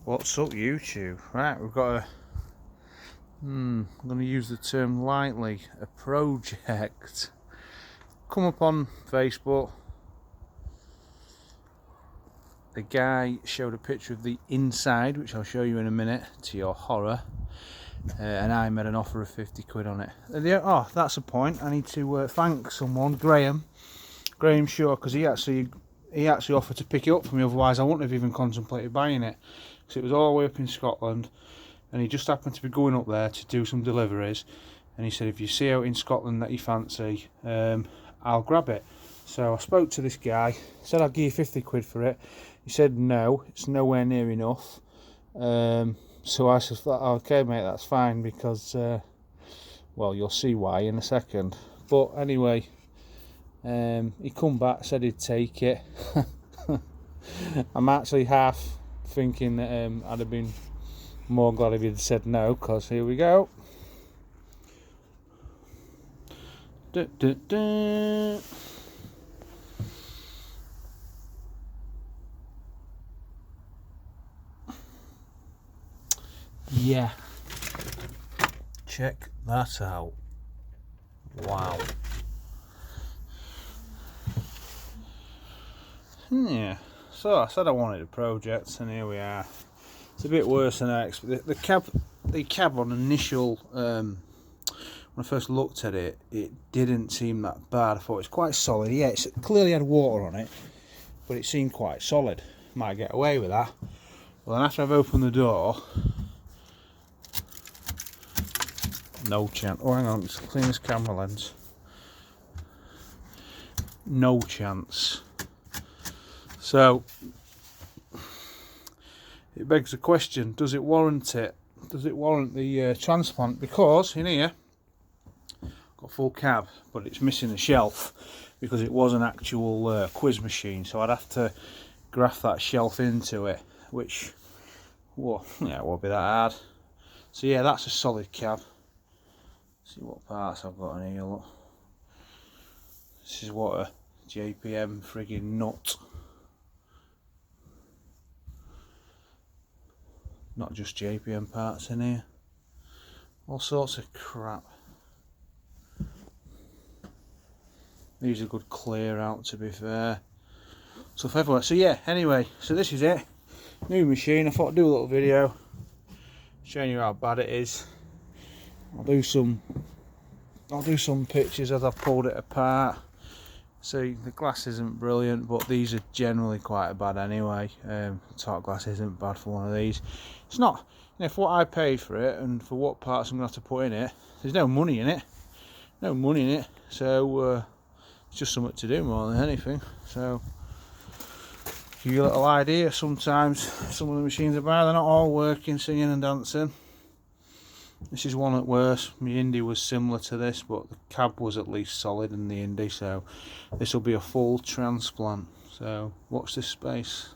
What's up, YouTube? Right, we've got a I'm going to use the term lightly, a project. Come up on Facebook. The guy showed a picture of the inside, which I'll show you in a minute to your horror, and I made an offer of 50 quid on it. Oh, that's a point. I need to thank someone, Graham Shaw, because he actually offered to pick it up for me. Otherwise I wouldn't have even contemplated buying it, because it was all the way up in Scotland, and he just happened to be going up there to do some deliveries, and he said, if you see out in Scotland that you fancy, I'll grab it. So I spoke to this guy, said I'll give you 50 quid for it. He said no, it's nowhere near enough. So I just thought, okay mate, that's fine, because well, you'll see why in a second. But anyway, he come back, said he'd take it. I'm actually half thinking that I'd have been more glad if he'd said no, because here we go. Yeah, check that out. Wow. Yeah, so I said I wanted a project, and here we are. It's a bit worse than I expected. The cab on initial, when I first looked at it, it didn't seem that bad. I thought it's quite solid. Yeah, it clearly had water on it, but it seemed quite solid. Might get away with that. Well, then after I've opened the door, no chance. Oh, hang on, let's clean this camera lens. No chance. So it begs the question: does it warrant it? Does it warrant the transplant? Because in here, got full cab, but it's missing a shelf because it was an actual quiz machine. So I'd have to graft that shelf into it, which, well, yeah, it won't be that hard. So yeah, that's a solid cab. See what parts I've got in here. Look, this is what a JPM friggin' nut. Not just JPM parts in here. All sorts of crap. These are good clear out, to be fair. Stuff everywhere. So yeah, anyway, so this is it. New machine. I thought I'd do a little video showing you how bad it is. I'll do some pictures as I've pulled it apart. See, the glass isn't brilliant, but these are generally quite bad anyway. Top glass isn't bad for one of these. It's not, you know, for what I paid for it and for what parts I'm going to have to put in it, there's no money in it. No money in it, so it's just something to do more than anything. So, give you a little idea. Sometimes some of the machines I buy, they're not all working, singing and dancing. This is one at worst. My Indy was similar to this, but the cab was at least solid in the Indy, so this will be a full transplant. So watch this space.